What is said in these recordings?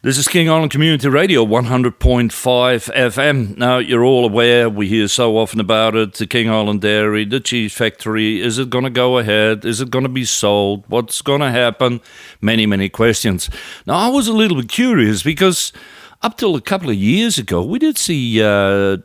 This is King Island Community Radio, 100.5 FM. Now, you're all aware, we hear so often about it, the King Island Dairy, the cheese factory. Is it going to go ahead? Is it going to be sold? What's going to happen? Many, many questions. Now, I was a little bit curious because up till a couple of years ago, we did see our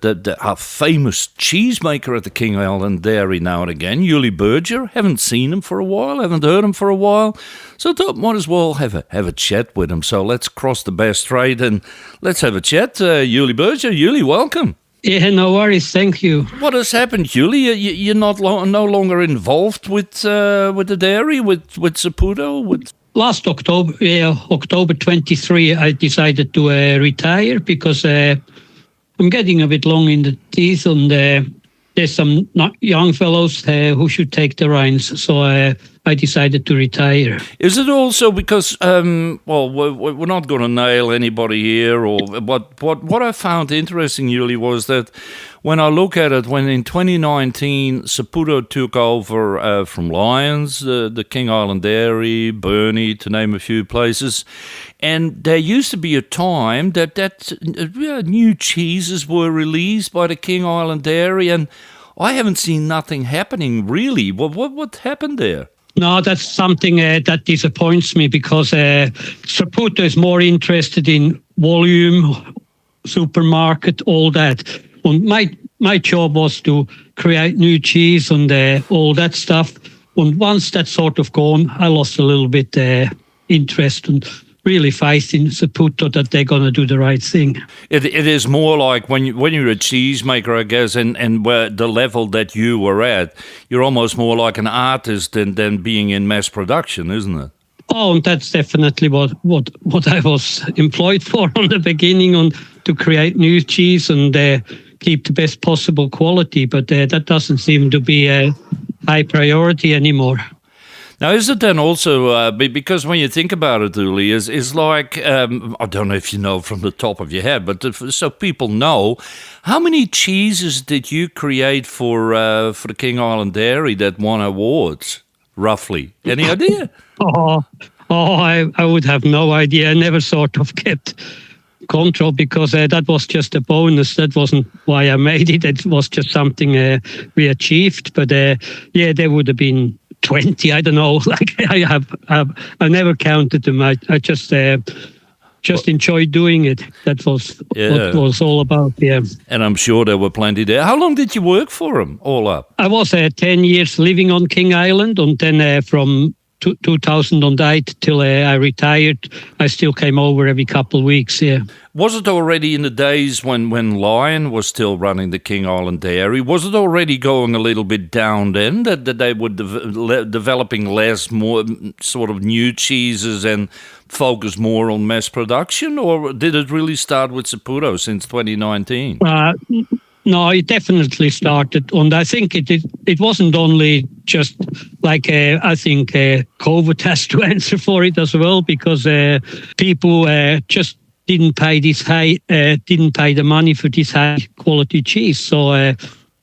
famous cheesemaker at the King Island Dairy now and again, Julie Berger. Haven't seen him for a while, haven't heard him for a while. So I thought might as well have a chat with him. So let's cross the Bass Strait and let's have a chat. Julie Berger, Julie, welcome. Yeah, no worries. Thank you. What has happened, Julie? You're no longer involved with the dairy, with Saputo? Last October, October 23, I decided to retire because I'm getting a bit long in the teeth, and there's some young fellows who should take the reins. So I decided to retire. Is it also because, we're not going to nail anybody here, but what I found interesting, Julie, was that when I look at it, when in 2019 Saputo took over from Lions, the King Island Dairy, Burnie, to name a few places, and there used to be a time that new cheeses were released by the King Island Dairy, and I haven't seen nothing happening really. What happened there? No, that's something that disappoints me because Saputo is more interested in volume, supermarket, all that. And my job was to create new cheese and all that stuff. And once that's sort of gone, I lost a little bit interest and really faith in Saputo that they're going to do the right thing. It is more like when you're a cheesemaker, I guess, and where the level that you were at, you're almost more like an artist than being in mass production, isn't it? Oh, and that's definitely what I was employed for on the beginning, on to create new cheese and keep the best possible quality. But that doesn't seem to be a high priority anymore. Now, is it then also, because when you think about it, Uli, is like, I don't know if you know from the top of your head, but so people know, how many cheeses did you create for the King Island Dairy that won awards, roughly? Any idea? I would have no idea. I never sort of kept control because that was just a bonus. That wasn't why I made it. It was just something we achieved. But there would have been 20. I don't know. Like I never counted them. I just enjoyed doing it. That was what it was all about. Yeah. And I'm sure there were plenty there. How long did you work for them all up? I was 10 years living on King Island, and then from 2008 till I retired, I still came over every couple of weeks. Yeah. Was it already in the days when Lion was still running the King Island Dairy? Was it already going a little bit down then that they were developing less, more sort of new cheeses and focus more on mass production, or did it really start with Saputo since 2019? No, it definitely started, and I think it wasn't only just like I think COVID has to answer for it as well, because people just didn't pay the money for this high quality cheese, so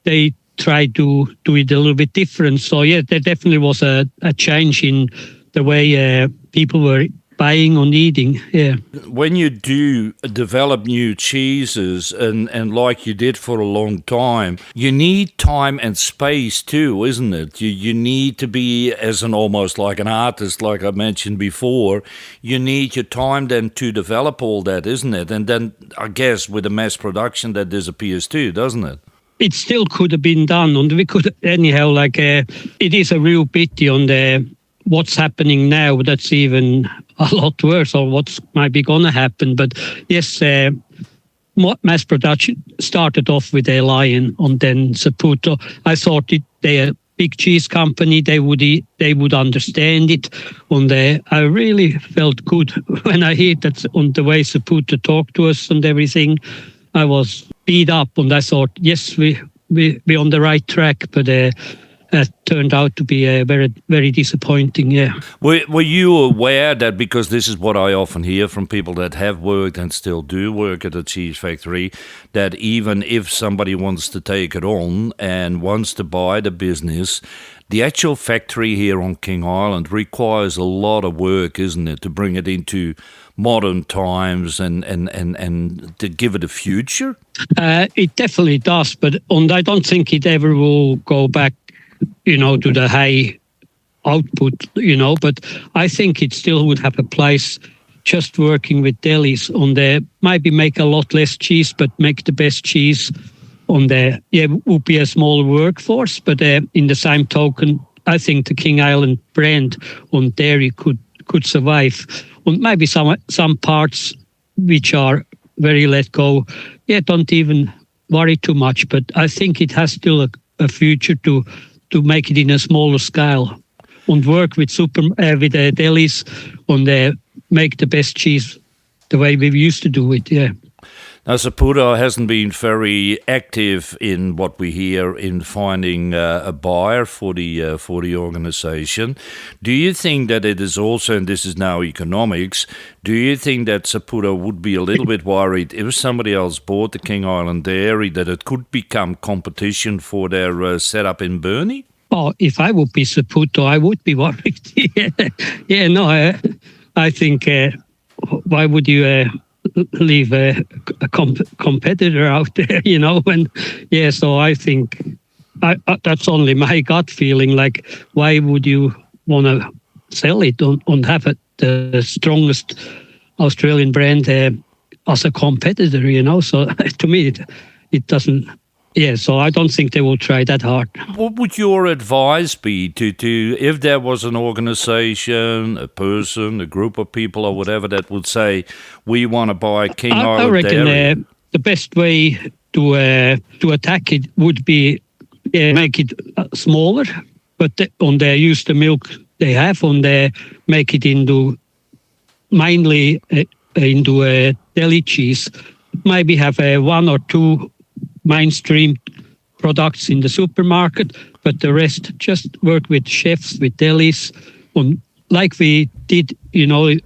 they tried to do it a little bit different. So yeah, there definitely was a change in the way people were buying or eating. Yeah. When you do develop new cheeses and like you did for a long time, you need time and space too, isn't it? You need to be as almost like an artist, like I mentioned before. You need your time then to develop all that, isn't it? And then I guess with the mass production that disappears too, doesn't it? It still could have been done, and we could anyhow. Like it is a real pity on what's happening now. That's even a lot worse, or what's might be going to happen. But yes, mass production started off with a Lion and then Saputo. I thought they're a big cheese company. They would understand it, and I really felt good when I heard that on the way Saputo talked to us and everything. I was beat up, and I thought, yes, we're on the right track, but that turned out to be very, very disappointing, yeah. Were you aware that, because this is what I often hear from people that have worked and still do work at a cheese factory, that even if somebody wants to take it on and wants to buy the business, the actual factory here on King Island requires a lot of work, isn't it, to bring it into modern times and to give it a future? It definitely does, and I don't think it ever will go back, to the high output, but I think it still would have a place just working with delis on there, maybe make a lot less cheese, but make the best cheese on there. Yeah, it would be a small workforce, but in the same token, I think the King Island brand on dairy could survive. And maybe some parts which are very let go, don't even worry too much. But I think it has still a future to make it in a smaller scale and work with the delis on make the best cheese the way we used to do it. Yeah. Now, Saputo hasn't been very active in what we hear in finding a buyer for the organisation. Do you think that it is also, and this is now economics, do you think that Saputo would be a little bit worried if somebody else bought the King Island Dairy that it could become competition for their setup in Burnie? Oh, if I would be Saputo, I would be worried. I think why would you leave a competitor out there, so I think that's only my gut feeling. Like, why would you want to sell it and have it the strongest Australian brand as a competitor, so to me it doesn't. Yeah, so I don't think they will try that hard. What would your advice be to if there was an organisation, a person, a group of people or whatever that would say, we want to buy King Island Dairy? I reckon the best way to attack it would be make it smaller, but on there use the milk they have on there, make it into mainly into a deli cheese. Maybe have one or two mainstream products in the supermarket, but the rest just work with chefs, with delis, like we did,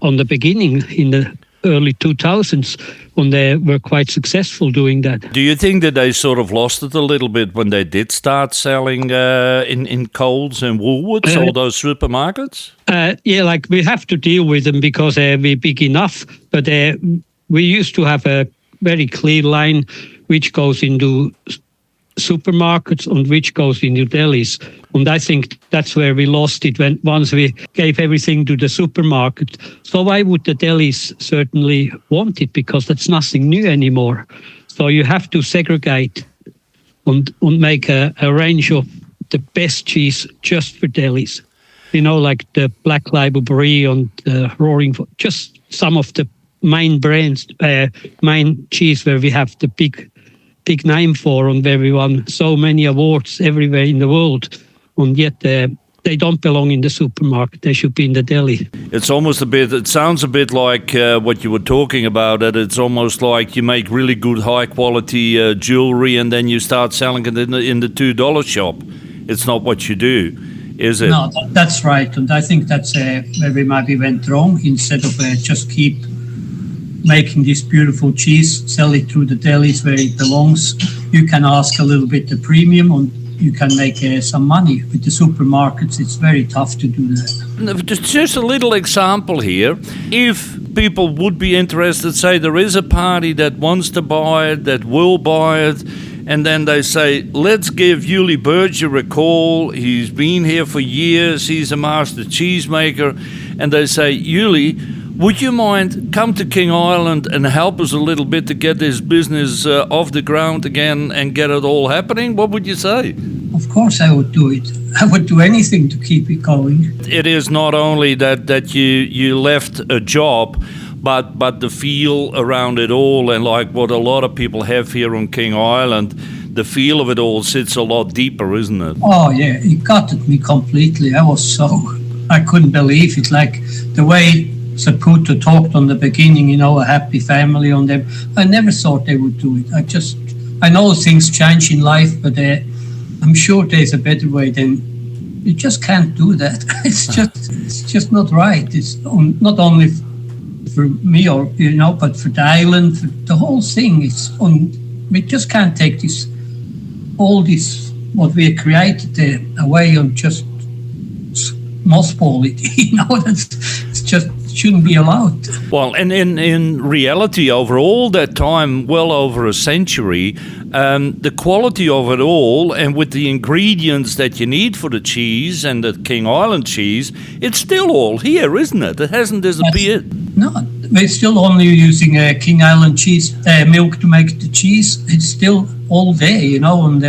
on the beginning in the early 2000s, when they were quite successful doing that. Do you think that they sort of lost it a little bit when they did start selling in Coles and Woolworths, all those supermarkets? Like we have to deal with them because we're big enough, but we used to have a very clear line which goes into supermarkets and which goes into delis. And I think that's where we lost it once we gave everything to the supermarket. So why would the delis certainly want it? Because that's nothing new anymore. So you have to segregate and make a range of the best cheese just for delis. Like the Black Label Brie and the Roaring, just some of the main brands, main cheese where we have the big name for, and where we won so many awards everywhere in the world, and yet they don't belong in the supermarket. They should be in the deli. It sounds a bit like what you were talking about, that it's almost like you make really good high quality jewelry and then you start selling it in the $2 shop. It's not what you do, is it? No, that's right. And I think that's where we maybe went wrong. Instead of just keep making this beautiful cheese, sell it through the delis where it belongs, you can ask a little bit the premium and you can make some money. With the supermarkets, it's very tough to do that. Just a little example here. If people would be interested, say there is a party that wants to buy it, that will buy it, and then they say, let's give Uli Berger a call. He's been here for years. He's a master cheesemaker. And they say, Uli, would you mind come to King Island and help us a little bit to get this business off the ground again and get it all happening? What would you say? Of course I would do it. I would do anything to keep it going. It is not only that you left a job, but the feel around it all, and like what a lot of people have here on King Island, the feel of it all sits a lot deeper, isn't it? Oh yeah, it got at me completely. I couldn't believe it. Like the way Saputo talked on the beginning, a happy family on them. I never thought they would do it. I know things change in life, but I'm sure there's a better way than you just can't do that. It's just not right. It's not only for me but for the island, for the whole thing. We just can't take all this what we have created away and just mothball it. It's shouldn't be allowed. Well, and in reality, over all that time, well over a century, the quality of it all, and with the ingredients that you need for the cheese and the King Island cheese, it's still all here, isn't it? It hasn't disappeared. No, we're still only using King Island cheese milk to make the cheese. It's still all there, you know, and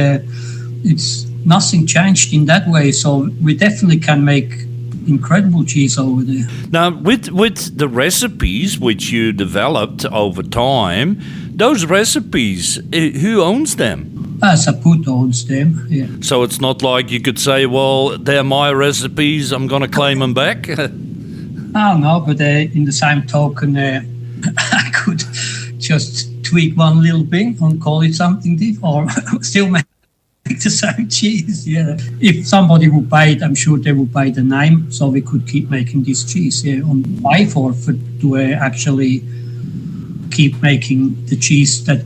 it's nothing changed in that way. So we definitely can make incredible cheese over there. Now, with the recipes which you developed over time, those recipes, who owns them? Saputo owns them, yeah. So it's not like you could say, well, they're my recipes, I'm going to claim them back? Oh, no, but in the same token, I could just tweak one little thing and call it something different, or still make the same cheese, yeah. If somebody would buy it, I'm sure they would buy the name, so we could keep making this cheese, yeah, and buy for to actually keep making the cheese that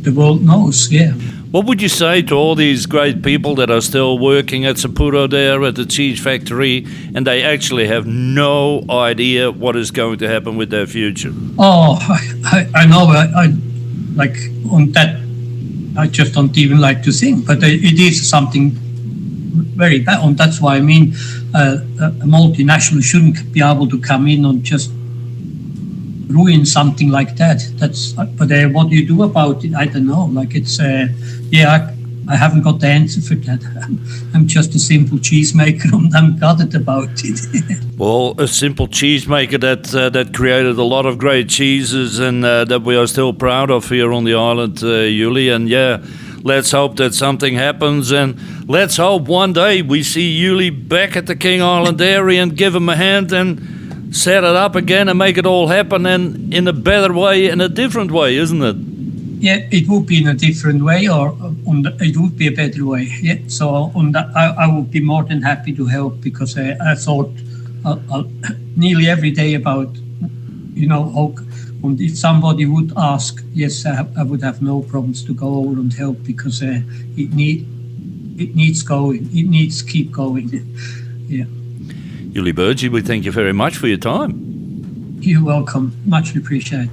the world knows, yeah. What would you say to all these great people that are still working at Saputo there at the cheese factory, and they actually have no idea what is going to happen with their future? Oh, I know. I like on that. I just don't even like to think, but it is something very bad, and that's why I mean, a multinational shouldn't be able to come in and just ruin something like that. But what do you do about it? I don't know. Like it's I haven't got the answer for that. I'm just a simple cheesemaker and I'm bothered about it. Well, a simple cheesemaker that created a lot of great cheeses and that we are still proud of here on the island, Uli. And yeah, let's hope that something happens, and let's hope one day we see Uli back at the King Island Dairy and give him a hand and set it up again and make it all happen, and in a better way, in a different way, isn't it? Yeah, it would be in a different way, or it would be a better way. Yeah, so on that, I would be more than happy to help, because I thought nearly every day about, you know, and if somebody would ask, yes, I would have no problems to go over and help, because it needs going, it needs to keep going. Yeah. Uli Burgee, we thank you very much for your time. You're welcome. Much appreciated.